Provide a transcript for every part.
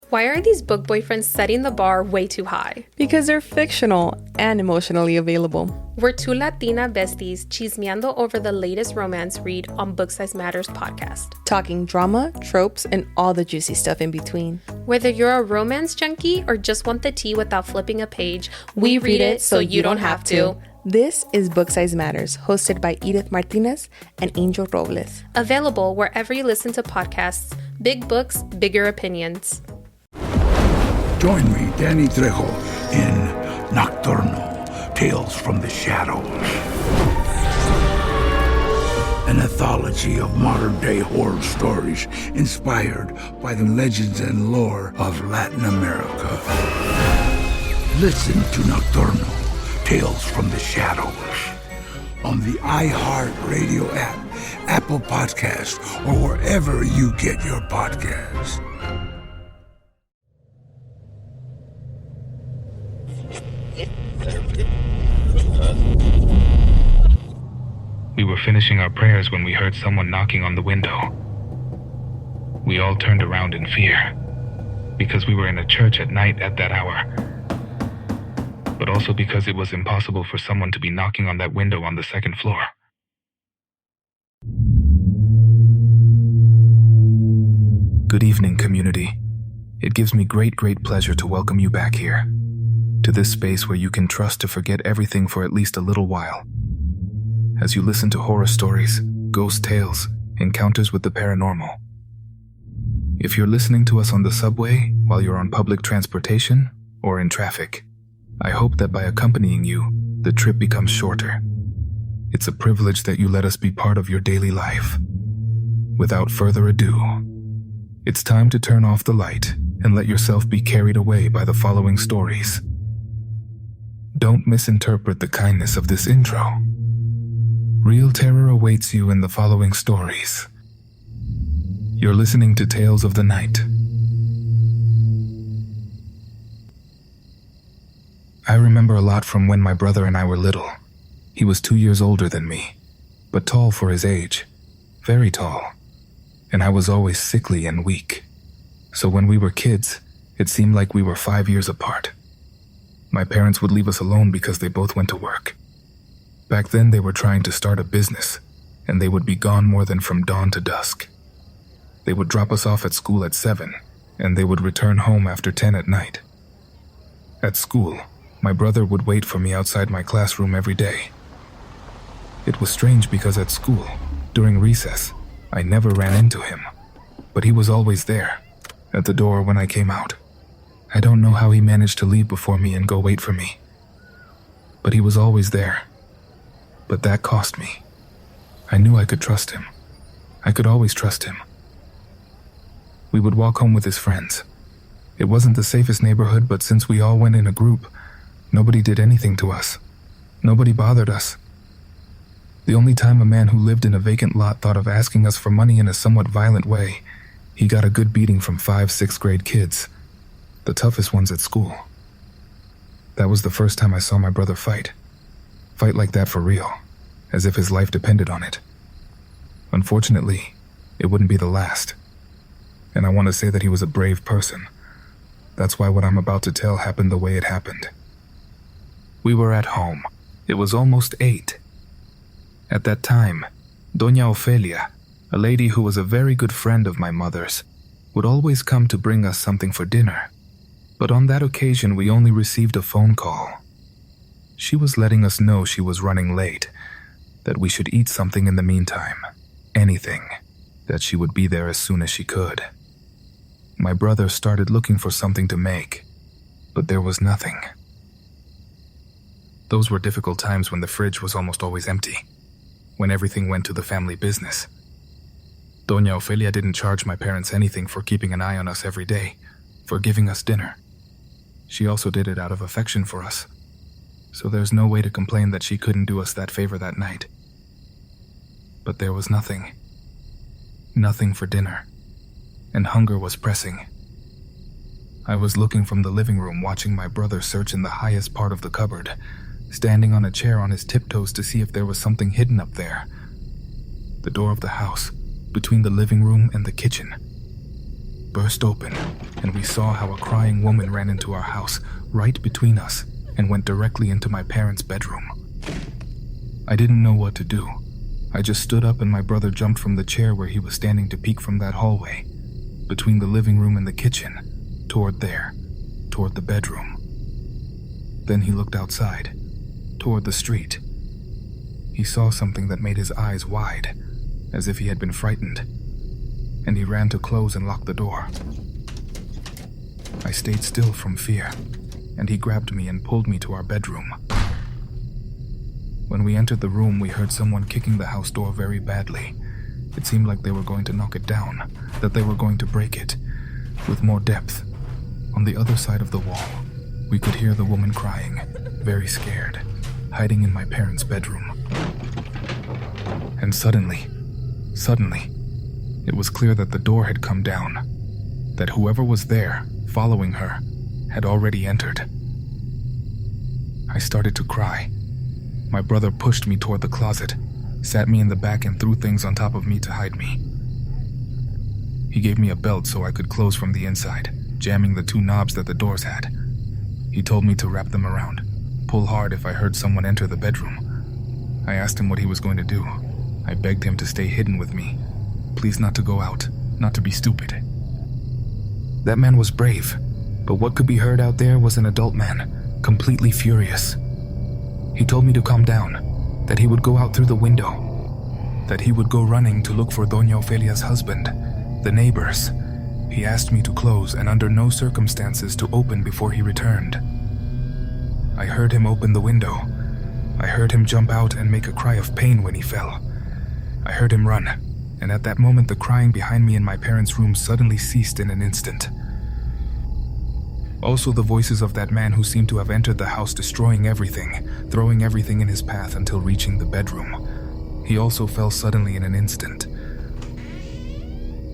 Why are these book boyfriends setting the bar way too high? Because they're fictional and emotionally available. We're two Latina besties chismeando over the latest romance read on Book Size Matters podcast. Talking drama, tropes, and all the juicy stuff in between. Whether you're a romance junkie or just want the tea without flipping a page, we read it so you don't have to. This is Book Size Matters, hosted by Edith Martinez and Angel Robles. Available wherever you listen to podcasts. Big books, bigger opinions. Join me, Danny Trejo, in Nocturnal, Tales from the Shadows. An anthology of modern-day horror stories inspired by the legends and lore of Latin America. Listen to Nocturnal, Tales from the Shadows on the iHeartRadio app, Apple Podcasts, or wherever you get your podcasts. We were finishing our prayers when we heard someone knocking on the window. We all turned around in fear, because we were in a church at night at that hour, but also because it was impossible for someone to be knocking on that window on the second floor. Good evening, community. It gives me great pleasure to welcome you back here, to this space where you can trust to forget everything for at least a little while. As you listen to horror stories, ghost tales, encounters with the paranormal. If you're listening to us on the subway, while you're on public transportation, or in traffic, I hope that by accompanying you, the trip becomes shorter. It's a privilege that you let us be part of your daily life. Without further ado, it's time to turn off the light and let yourself be carried away by the following stories. Don't misinterpret the kindness of this intro. Real terror awaits you in the following stories. You're listening to Tales of the Night. I remember a lot from when my brother and I were little. He was 2 years older than me, but tall for his age, very tall, and I was always sickly and weak. So when we were kids, it seemed like we were 5 years apart. My parents would leave us alone because they both went to work. Back then, they were trying to start a business, and they would be gone more than from dawn to dusk. They would drop us off at school at 7, and they would return home after 10 at night. At school, my brother would wait for me outside my classroom every day. It was strange because at school, during recess, I never ran into him, but he was always there, at the door when I came out. I don't know how he managed to leave before me and go wait for me, but he was always there. But that cost me. I knew I could trust him. I could always trust him. We would walk home with his friends. It wasn't the safest neighborhood, but since we all went in a group, nobody did anything to us. Nobody bothered us. The only time a man who lived in a vacant lot thought of asking us for money in a somewhat violent way, he got a good beating from 5th, 6th grade kids, the toughest ones at school. That was the first time I saw my brother fight. Fight like that for real, as if his life depended on it. Unfortunately, it wouldn't be the last. And I want to say that he was a brave person. That's why what I'm about to tell happened the way it happened. We were at home. It was almost 8. At that time, Doña Ofelia, a lady who was a very good friend of my mother's, would always come to bring us something for dinner. But on that occasion, we only received a phone call. She was letting us know she was running late, that we should eat something in the meantime, anything, that she would be there as soon as she could. My brother started looking for something to make, but there was nothing. Those were difficult times when the fridge was almost always empty, when everything went to the family business. Doña Ofelia didn't charge my parents anything for keeping an eye on us every day, for giving us dinner. She also did it out of affection for us. So there's no way to complain that she couldn't do us that favor that night. But there was nothing. Nothing for dinner. And hunger was pressing. I was looking from the living room, watching my brother search in the highest part of the cupboard, standing on a chair on his tiptoes to see if there was something hidden up there. The door of the house, between the living room and the kitchen. burst open, and we saw how a crying woman ran into our house, right between us, and went directly into my parents' bedroom. I didn't know what to do. I just stood up and my brother jumped from the chair where he was standing to peek from that hallway, between the living room and the kitchen, toward the bedroom. Then he looked outside, toward the street. He saw something that made his eyes wide, as if he had been frightened, and he ran to close and lock the door. I stayed still from fear, and he grabbed me and pulled me to our bedroom. When we entered the room, we heard someone kicking the house door very badly. It seemed like they were going to knock it down, that they were going to break it, with more depth. On the other side of the wall, we could hear the woman crying, very scared, hiding in my parents' bedroom. And suddenly, it was clear that the door had come down, that whoever was there, following her, had already entered. I started to cry. My brother pushed me toward the closet, sat me in the back and threw things on top of me to hide me. He gave me a belt so I could close from the inside, jamming the 2 knobs that the doors had. He told me to wrap them around, pull hard if I heard someone enter the bedroom. I asked him what he was going to do. I begged him to stay hidden with me, please not to go out, not to be stupid. That man was brave, but what could be heard out there was an adult man, completely furious. He told me to calm down, that he would go out through the window, that he would go running to look for Doña Ofelia's husband, the neighbors. He asked me to close and under no circumstances to open before he returned. I heard him open the window. I heard him jump out and make a cry of pain when he fell. I heard him run, and at that moment the crying behind me in my parents' room suddenly ceased in an instant. Also the voices of that man who seemed to have entered the house, destroying everything, throwing everything in his path until reaching the bedroom. He also fell suddenly in an instant.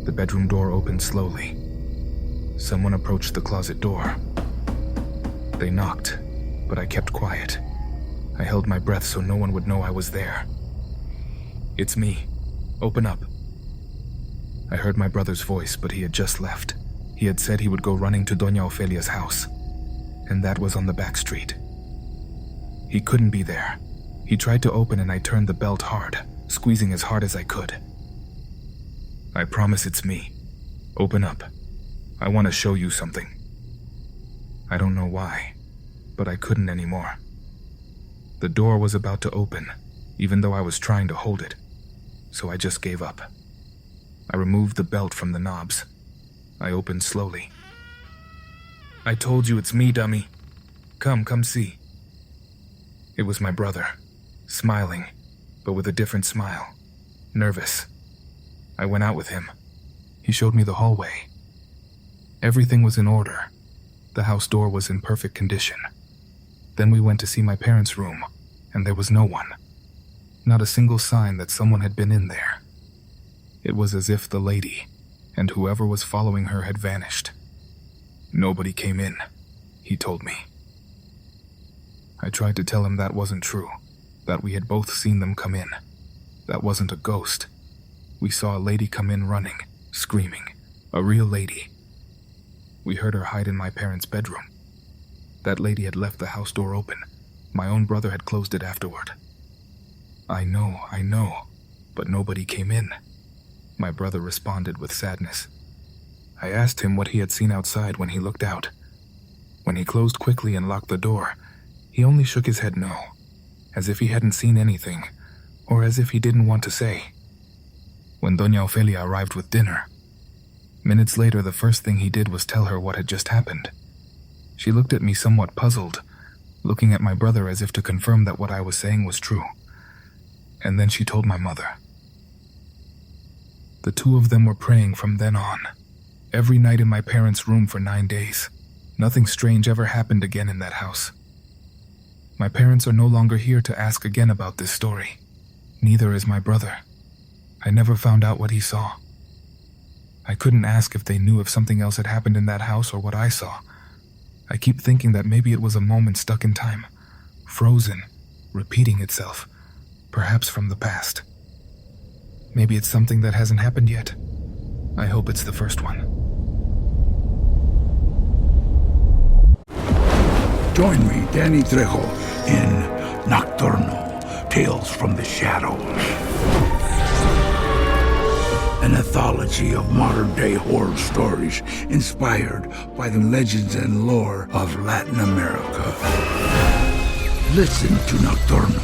The bedroom door opened slowly. Someone approached the closet door. They knocked, but I kept quiet. I held my breath so no one would know I was there. "It's me. Open up." I heard my brother's voice, but he had just left. He had said he would go running to Doña Ofelia's house, and that was on the back street. He couldn't be there. He tried to open and I turned the belt hard, squeezing as hard as I could. "I promise it's me. Open up. I want to show you something." I don't know why, but I couldn't anymore. The door was about to open, even though I was trying to hold it, so I just gave up. I removed the belt from the knobs. I opened slowly. "I told you it's me, dummy. Come see." It was my brother, smiling, but with a different smile, nervous. I went out with him. He showed me the hallway. Everything was in order. The house door was in perfect condition. Then we went to see my parents' room, and there was no one. Not a single sign that someone had been in there. It was as if the lady, and whoever was following her, had vanished. "Nobody came in," he told me. I tried to tell him that wasn't true, that we had both seen them come in. That wasn't a ghost. We saw a lady come in running, screaming, a real lady. We heard her hide in my parents' bedroom. That lady had left the house door open. My own brother had closed it afterward. I know, but nobody came in," my brother responded with sadness. I asked him what he had seen outside when he looked out. When he closed quickly and locked the door, he only shook his head no, as if he hadn't seen anything, or as if he didn't want to say. When Doña Ofelia arrived with dinner, minutes later the first thing he did was tell her what had just happened. She looked at me somewhat puzzled, looking at my brother as if to confirm that what I was saying was true. And then she told my mother. The 2 of them were praying from then on, every night in my parents' room for 9 days. Nothing strange ever happened again in that house. My parents are no longer here to ask again about this story. Neither is my brother. I never found out what he saw. I couldn't ask if they knew if something else had happened in that house or what I saw. I keep thinking that maybe it was a moment stuck in time, frozen, repeating itself, perhaps from the past. Maybe it's something that hasn't happened yet. I hope it's the first one. Join me, Danny Trejo, in Nocturnal, Tales from the Shadows. An anthology of modern-day horror stories inspired by the legends and lore of Latin America. Listen to Nocturnal,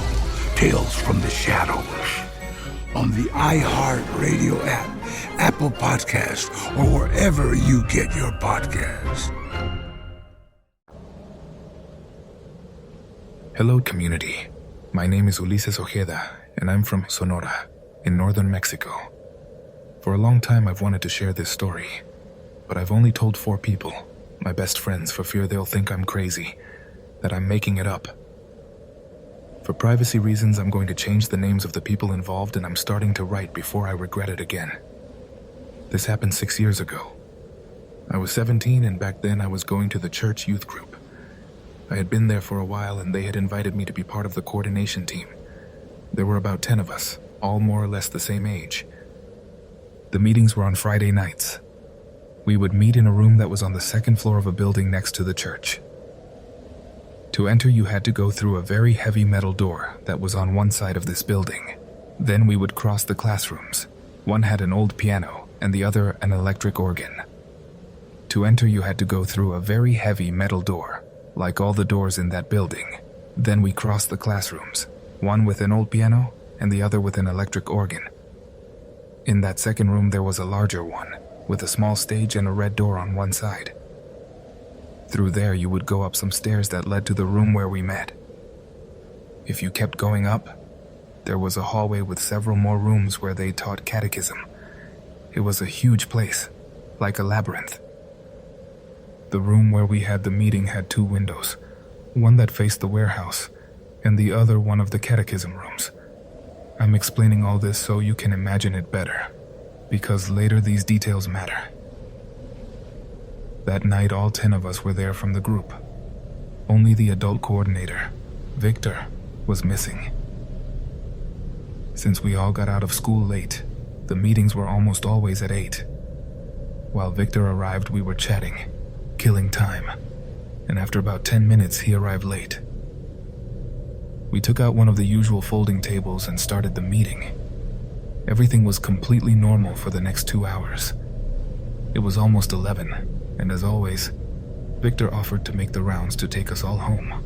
Tales from the Shadows on the iHeartRadio app, Apple Podcast, or wherever you get your podcasts. Hello, community. My name is Ulises Ojeda, and I'm from Sonora, in northern Mexico. For a long time, I've wanted to share this story, but I've only told 4 people, my best friends, for fear they'll think I'm crazy, that I'm making it up. For privacy reasons, I'm going to change the names of the people involved, and I'm starting to write before I regret it again. This happened 6 years ago. I was 17, and back then I was going to the church youth group. I had been there for a while, and they had invited me to be part of the coordination team. There were about 10 of us, all more or less the same age. The meetings were on Friday nights. We would meet in a room that was on the 2nd floor of a building next to the church. To enter, you had to go through a very heavy metal door that was on one side of this building. Then we would cross the classrooms. One had an old piano, and the other an electric organ. To enter, you had to go through a very heavy metal door, like all the doors in that building. Then we crossed the classrooms, one with an old piano, and the other with an electric organ. In that second room, there was a larger one, with a small stage and a red door on one side. Through there, you would go up some stairs that led to the room where we met. If you kept going up, there was a hallway with several more rooms where they taught catechism. It was a huge place, like a labyrinth. The room where we had the meeting had 2 windows, one that faced the warehouse, and the other one of the catechism rooms. I'm explaining all this so you can imagine it better, because later these details matter. That night, all 10 of us were there from the group. Only the adult coordinator, Victor, was missing. Since we all got out of school late, the meetings were almost always at 8. While Victor arrived, we were chatting, killing time, and after about 10 minutes, he arrived late. We took out one of the usual folding tables and started the meeting. Everything was completely normal for the next 2 hours. It was almost 11. And as always, Victor offered to make the rounds to take us all home.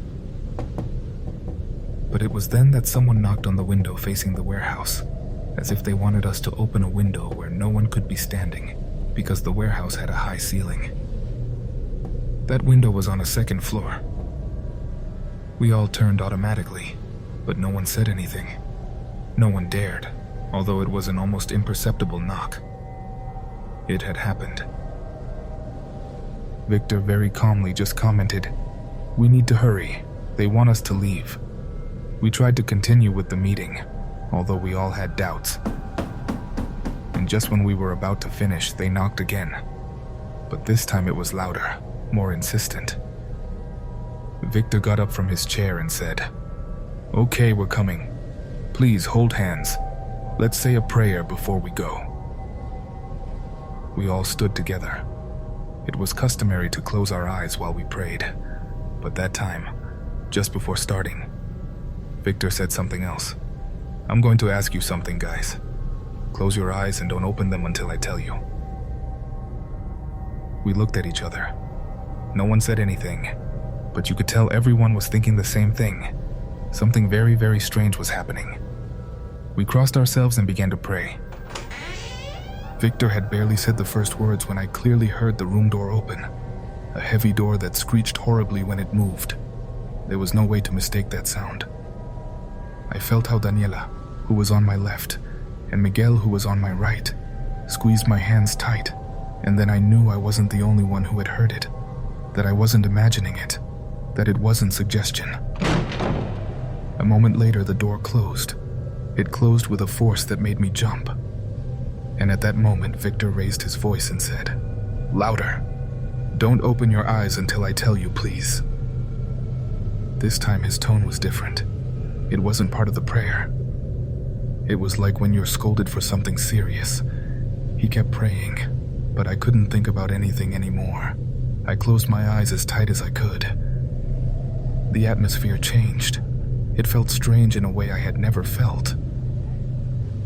But it was then that someone knocked on the window facing the warehouse, as if they wanted us to open a window where no one could be standing, because the warehouse had a high ceiling. That window was on a 2nd floor. We all turned automatically, but no one said anything. No one dared, although it was an almost imperceptible knock. It had happened. Victor very calmly just commented, "We need to hurry. They want us to leave." We tried to continue with the meeting, although we all had doubts. And just when we were about to finish, they knocked again. But this time it was louder, more insistent. Victor got up from his chair and said, "Okay, we're coming. Please hold hands. Let's say a prayer before we go." We all stood together. It was customary to close our eyes while we prayed, but that time, just before starting, Victor said something else. "I'm going to ask you something, guys. Close your eyes and don't open them until I tell you." We looked at each other. No one said anything, but you could tell everyone was thinking the same thing. Something very, very strange was happening. We crossed ourselves and began to pray. Victor had barely said the first words when I clearly heard the room door open, a heavy door that screeched horribly when it moved. There was no way to mistake that sound. I felt how Daniela, who was on my left, and Miguel, who was on my right, squeezed my hands tight, and then I knew I wasn't the only one who had heard it, that I wasn't imagining it, that it wasn't suggestion. A moment later, the door closed. It closed with a force that made me jump. And at that moment, Victor raised his voice and said, "Louder! Don't open your eyes until I tell you, please." This time his tone was different. It wasn't part of the prayer. It was like when you're scolded for something serious. He kept praying, but I couldn't think about anything anymore. I closed my eyes as tight as I could. the atmosphere changed. It felt strange in a way I had never felt.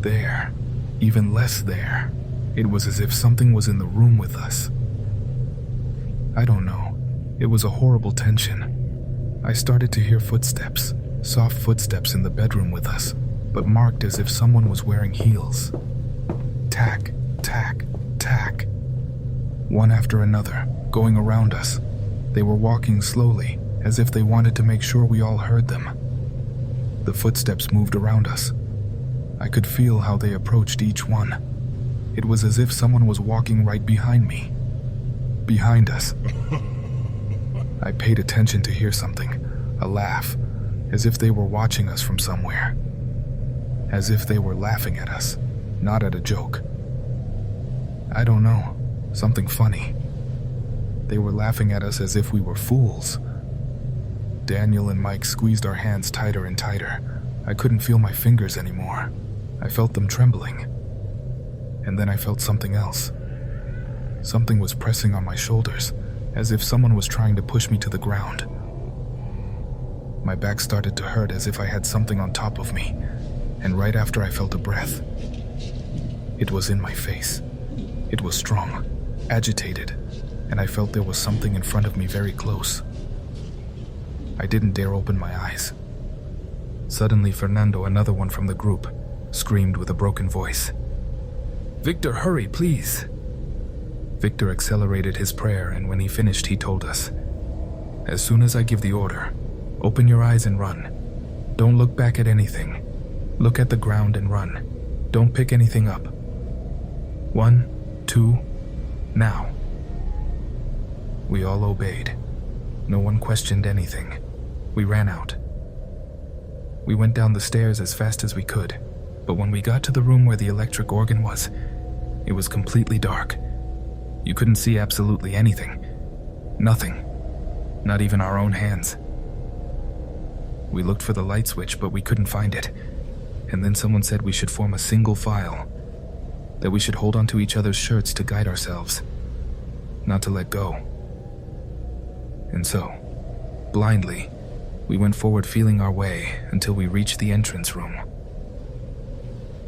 There, even less there. It was as if something was in the room with us. I don't know. It was a horrible tension. I started to hear footsteps, soft footsteps in the bedroom with us, but marked as if someone was wearing heels. Tack, tack, tack. One after another, going around us. They were walking slowly, as if they wanted to make sure we all heard them. The footsteps moved around us. I could feel how they approached each one. It was as if someone was walking right behind me. Behind us. I paid attention to hear something, a laugh, as if they were watching us from somewhere. As if they were laughing at us, not at a joke. I don't know, something funny. They were laughing at us as if we were fools. Daniel and Mike squeezed our hands tighter and tighter. I couldn't feel my fingers anymore. I felt them trembling. And then I felt something else. Something was pressing on my shoulders, as if someone was trying to push me to the ground. My back started to hurt as if I had something on top of me, and right after I felt a breath. It was in my face. It was strong, agitated, and I felt there was something in front of me very close. I didn't dare open my eyes. Suddenly, Fernando, another one from the group, screamed with a broken voice. "Victor, hurry, please!" Victor accelerated his prayer, and when he finished, he told us, "As soon as I give the order, open your eyes and run. Don't look back at anything. Look at the ground and run. Don't pick anything up. 1, 2, now." We all obeyed. No one questioned anything. We ran out. We went down the stairs as fast as we could, but when we got to the room where the electric organ was, it was completely dark. You couldn't see absolutely anything. Nothing. Not even our own hands. We looked for the light switch, but we couldn't find it. And then someone said we should form a single file, that we should hold onto each other's shirts to guide ourselves, not to let go. And so, blindly, we went forward feeling our way until we reached the entrance room.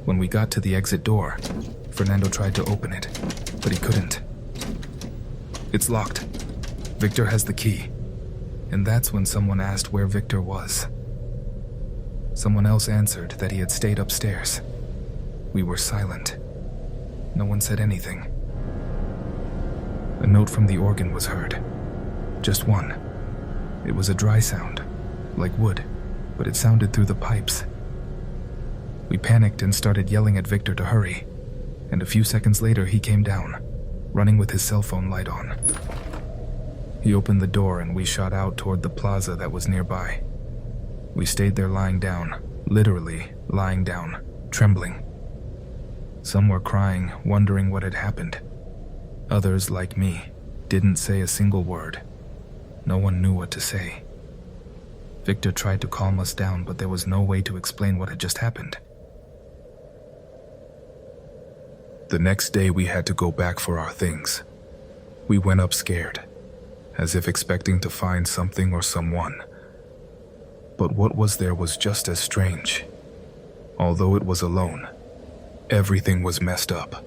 When we got to the exit door, Fernando tried to open it, but he couldn't. "It's locked. Victor has the key." And that's when someone asked where Victor was. Someone else answered that he had stayed upstairs. We were silent. No one said anything. A note from the organ was heard. Just one. It was a dry sound, like wood, but it sounded through the pipes. We panicked and started yelling at Victor to hurry, and a few seconds later he came down, running with his cell phone light on. He opened the door and we shot out toward the plaza that was nearby. We stayed there lying down, literally lying down, trembling. Some were crying, wondering what had happened. Others, like me, didn't say a single word. No one knew what to say. Victor tried to calm us down, but there was no way to explain what had just happened. The next day we had to go back for our things. We went up scared, as if expecting to find something or someone. But what was there was just as strange. Although it was alone, everything was messed up.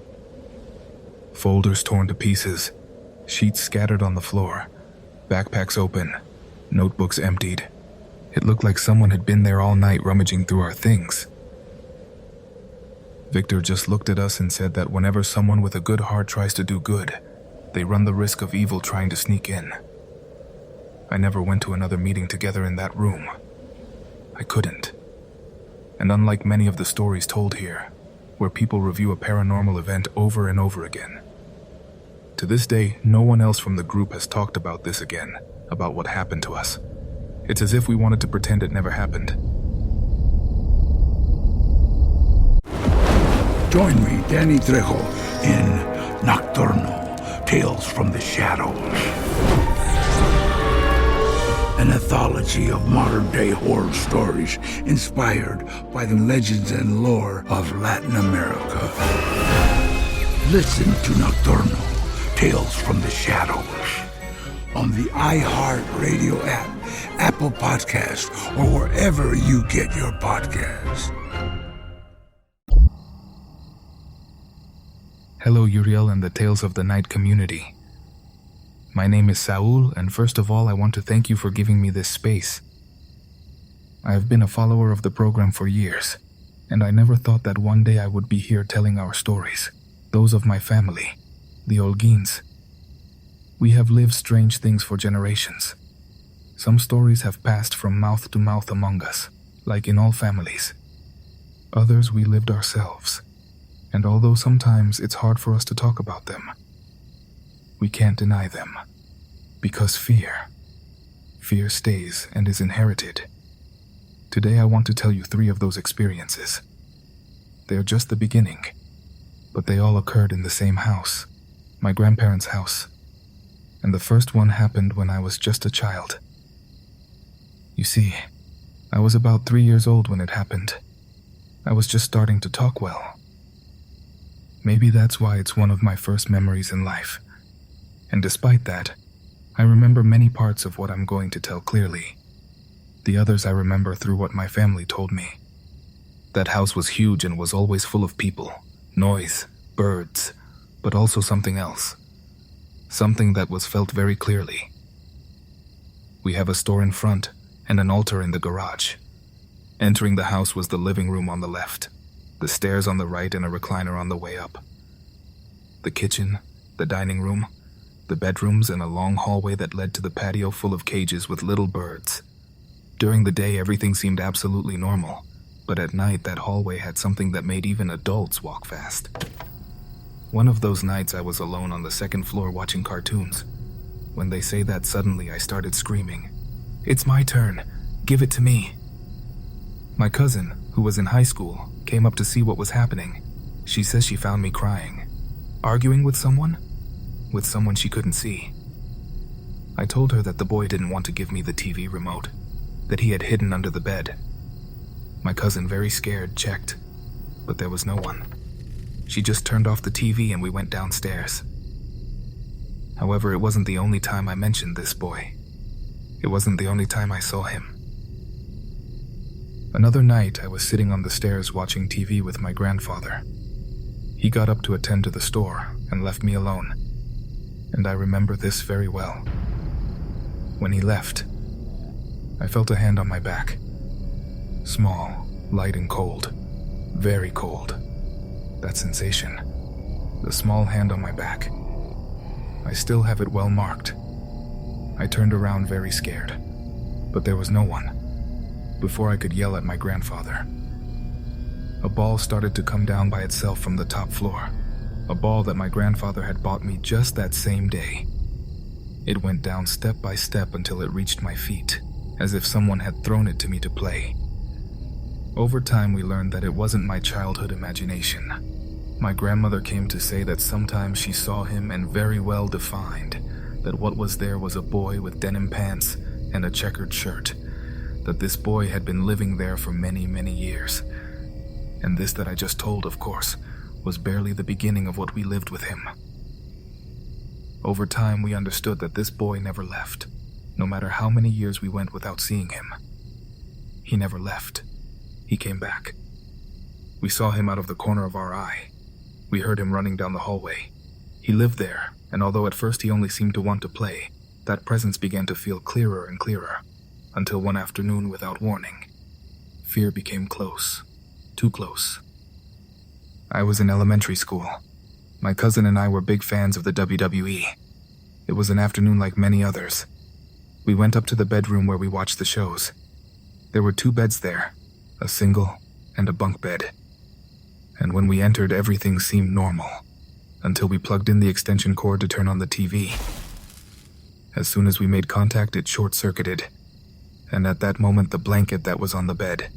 Folders torn to pieces, sheets scattered on the floor, backpacks open, notebooks emptied. It looked like someone had been there all night rummaging through our things. Victor just looked at us and said that whenever someone with a good heart tries to do good, they run the risk of evil trying to sneak in. I never went to another meeting together in that room. I couldn't. And unlike many of the stories told here, where people review a paranormal event over and over again, to this day, no one else from the group has talked about this again, about what happened to us. It's as if we wanted to pretend it never happened. Join me, Danny Trejo, in Nocturnal, Tales from the Shadows. An anthology of modern-day horror stories inspired by the legends and lore of Latin America. Listen to Nocturnal, Tales from the Shadows, on the iHeart Radio app, Apple Podcast, or wherever you get your podcasts. Hello, Uriel and the Tales of the Night community. My name is Saul, and first of all, I want to thank you for giving me this space. I have been a follower of the program for years, and I never thought that one day I would be here telling our stories, those of my family, the Holguins. We have lived strange things for generations. Some stories have passed from mouth to mouth among us, like in all families. Others we lived ourselves. And although sometimes it's hard for us to talk about them, we can't deny them. Because fear stays and is inherited. Today I want to tell you 3 of those experiences. They are just the beginning, but they all occurred in the same house, my grandparents' house. And the first one happened when I was just a child. You see, I was about 3 years old when it happened. I was just starting to talk well. Maybe that's why it's one of my first memories in life. And despite that, I remember many parts of what I'm going to tell clearly. The others I remember through what my family told me. That house was huge and was always full of people, noise, birds, but also something else. Something that was felt very clearly. We have a store in front and an altar in the garage. Entering the house was the living room on the left, the stairs on the right, and a recliner on the way up. The kitchen, the dining room, the bedrooms, and a long hallway that led to the patio full of cages with little birds. During the day, everything seemed absolutely normal, but at night that hallway had something that made even adults walk fast. One of those nights I was alone on the second floor watching cartoons. When they say that, suddenly I started screaming, "It's my turn! Give it to me!" My cousin, who was in high school, came up to see what was happening. She says she found me crying. Arguing with someone? With someone she couldn't see. I told her that the boy didn't want to give me the TV remote, that he had hidden under the bed. My cousin, very scared, checked, but there was no one. She just turned off the TV and we went downstairs. However, it wasn't the only time I mentioned this boy. It wasn't the only time I saw him. Another night, I was sitting on the stairs watching TV with my grandfather. He got up to attend to the store and left me alone. And I remember this very well. When he left, I felt a hand on my back. Small, light and cold. Very cold. That sensation. The small hand on my back. I still have it well marked. I turned around very scared, but there was no one. Before I could yell at my grandfather, a ball started to come down by itself from the top floor. A ball that my grandfather had bought me just that same day. It went down step by step until it reached my feet, as if someone had thrown it to me to play. Over time, we learned that it wasn't my childhood imagination. My grandmother came to say that sometimes she saw him and very well defined that what was there was a boy with denim pants and a checkered shirt, that this boy had been living there for many, many years. And this that I just told, of course, was barely the beginning of what we lived with him. Over time, we understood that this boy never left, no matter how many years we went without seeing him. He never left. He came back. We saw him out of the corner of our eye. We heard him running down the hallway. He lived there, and although at first he only seemed to want to play, that presence began to feel clearer and clearer, until one afternoon, without warning, fear became close. Too close. I was in elementary school. My cousin and I were big fans of the WWE. It was an afternoon like many others. We went up to the bedroom where we watched the shows. There were 2 beds there, a single and a bunk bed. And when we entered, everything seemed normal, until we plugged in the extension cord to turn on the TV. As soon as we made contact, it short-circuited, and at that moment the blanket that was on the bed,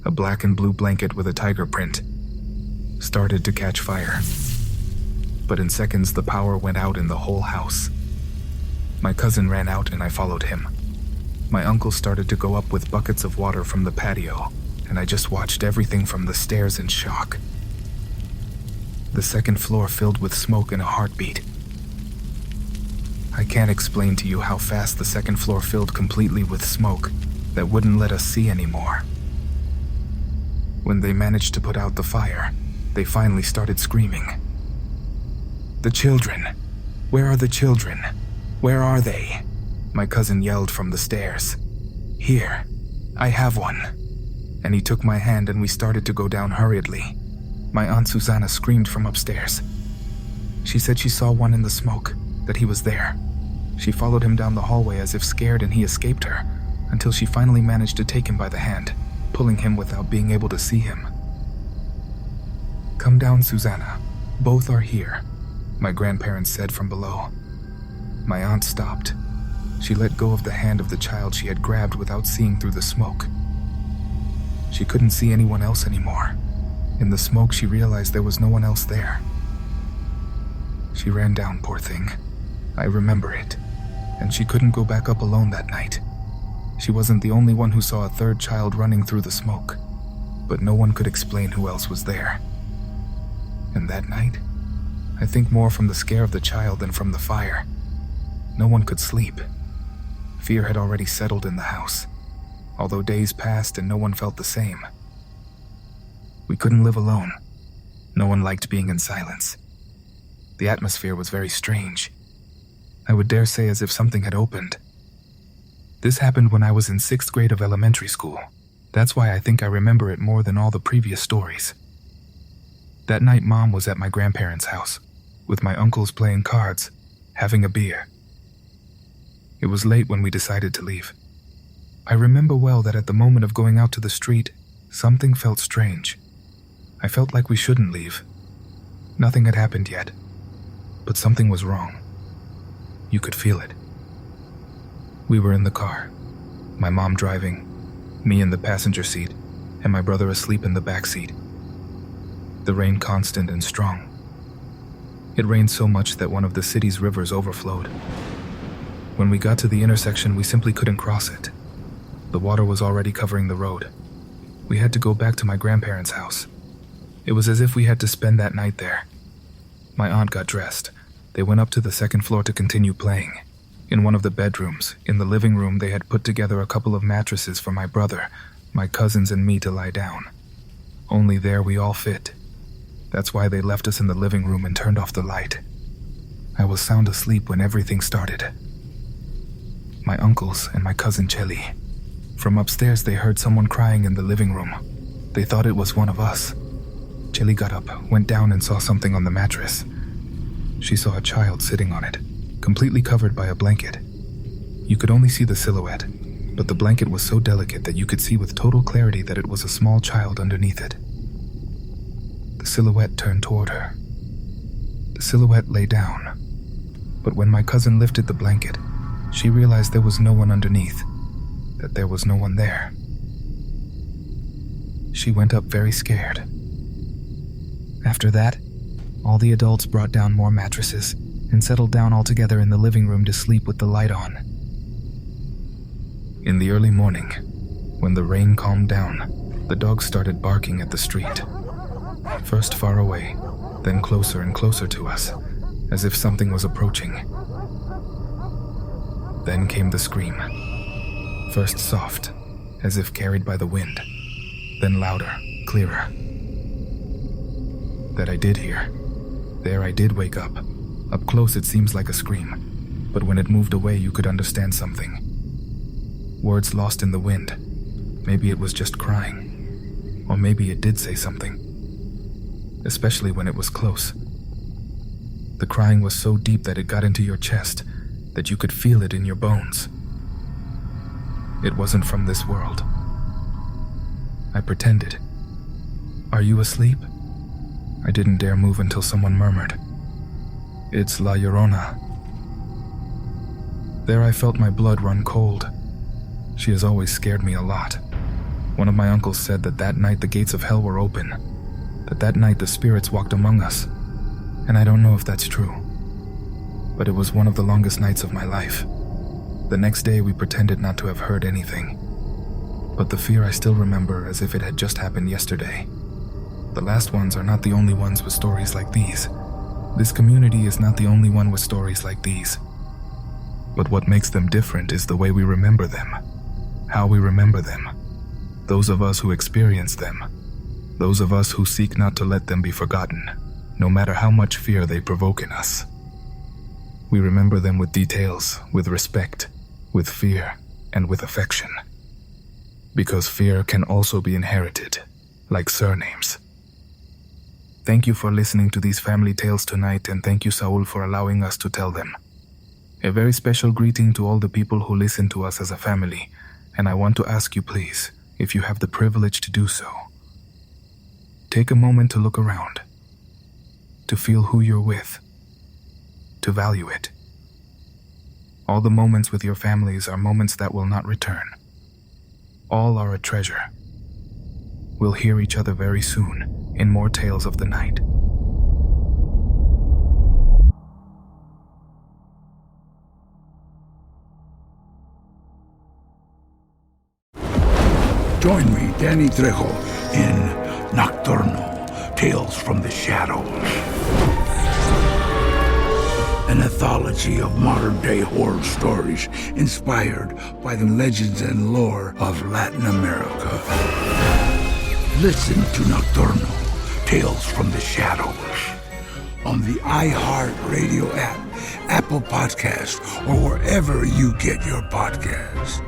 a black and blue blanket with a tiger print, started to catch fire. But in seconds the power went out in the whole house. My cousin ran out and I followed him. My uncle started to go up with buckets of water from the patio, and I just watched everything from the stairs in shock. The second floor filled with smoke and a heartbeat. I can't explain to you how fast the second floor filled completely with smoke that wouldn't let us see anymore. When they managed to put out the fire, they finally started screaming. "The children! Where are the children? Where are they?" My cousin yelled from the stairs. "Here, I have one." And he took my hand and we started to go down hurriedly. My Aunt Susanna screamed from upstairs. She said she saw one in the smoke, that he was there. She followed him down the hallway as if scared and he escaped her, until she finally managed to take him by the hand, pulling him without being able to see him. "Come down, Susanna. Both are here," my grandparents said from below. My aunt stopped. She let go of the hand of the child she had grabbed without seeing through the smoke. She couldn't see anyone else anymore. In the smoke, she realized there was no one else there. She ran down, poor thing. I remember it. And she couldn't go back up alone that night. She wasn't the only one who saw a third child running through the smoke, but no one could explain who else was there. And that night, I think more from the scare of the child than from the fire. No one could sleep. Fear had already settled in the house, although days passed and no one felt the same. We couldn't live alone. No one liked being in silence. The atmosphere was very strange. I would dare say as if something had opened. This happened when I was in 6th grade of elementary school. That's why I think I remember it more than all the previous stories. That night, Mom was at my grandparents' house, with my uncles playing cards, having a beer. It was late when we decided to leave. I remember well that at the moment of going out to the street, something felt strange. I felt like we shouldn't leave. Nothing had happened yet, but something was wrong. You could feel it. We were in the car, my mom driving, me in the passenger seat, and my brother asleep in the back seat. The rain constant and strong. It rained so much that one of the city's rivers overflowed. When we got to the intersection, we simply couldn't cross it. The water was already covering the road. We had to go back to my grandparents' house. It was as if we had to spend that night there. My aunt got dressed. They went up to the 2nd floor to continue playing. In one of the bedrooms, in the living room, they had put together a couple of mattresses for my brother, my cousins, and me to lie down. Only there we all fit. That's why they left us in the living room and turned off the light. I was sound asleep when everything started. My uncles and my cousin Chelly. From upstairs, they heard someone crying in the living room. They thought it was one of us. Chelly got up, went down and saw something on the mattress. She saw a child sitting on it, completely covered by a blanket. You could only see the silhouette, but the blanket was so delicate that you could see with total clarity that it was a small child underneath it. The silhouette turned toward her. The silhouette lay down, but when my cousin lifted the blanket, she realized there was no one underneath, that there was no one there. She went up very scared. After that, all the adults brought down more mattresses and settled down all together in the living room to sleep with the light on. In the early morning, when the rain calmed down, the dogs started barking at the street. First far away, then closer and closer to us, as if something was approaching. Then came the scream. First soft, as if carried by the wind, then louder, clearer. That I did hear. There I did wake up. Up close it seems like a scream, but when it moved away you could understand something. Words lost in the wind. Maybe it was just crying. Or maybe it did say something. Especially when it was close. The crying was so deep that it got into your chest, that you could feel it in your bones. It wasn't from this world. I pretended. "Are you asleep?" I didn't dare move until someone murmured, "It's La Llorona." There I felt my blood run cold. She has always scared me a lot. One of my uncles said that night the gates of hell were open, that night the spirits walked among us, and I don't know if that's true. But it was one of the longest nights of my life. The next day we pretended not to have heard anything, but the fear I still remember as if it had just happened yesterday. The last ones are not the only ones with stories like these. This community is not the only one with stories like these. But what makes them different is the way we remember them, how we remember them, those of us who experience them, those of us who seek not to let them be forgotten, no matter how much fear they provoke in us. We remember them with details, with respect, with fear, and with affection. Because fear can also be inherited, like surnames. Thank you for listening to these family tales tonight, and thank you, Saul, for allowing us to tell them. A very special greeting to all the people who listen to us as a family, and I want to ask you, please, if you have the privilege to do so, take a moment to look around, to feel who you're with, to value it. All the moments with your families are moments that will not return. All are a treasure. We'll hear each other very soon in more tales of the night. Join me, Danny Trejo, in Nocturnal, Tales from the Shadows. An anthology of modern-day horror stories inspired by the legends and lore of Latin America. Listen to Nocturnal, Tales from the Shadows on the iHeart Radio app, Apple Podcast, or wherever you get your podcasts.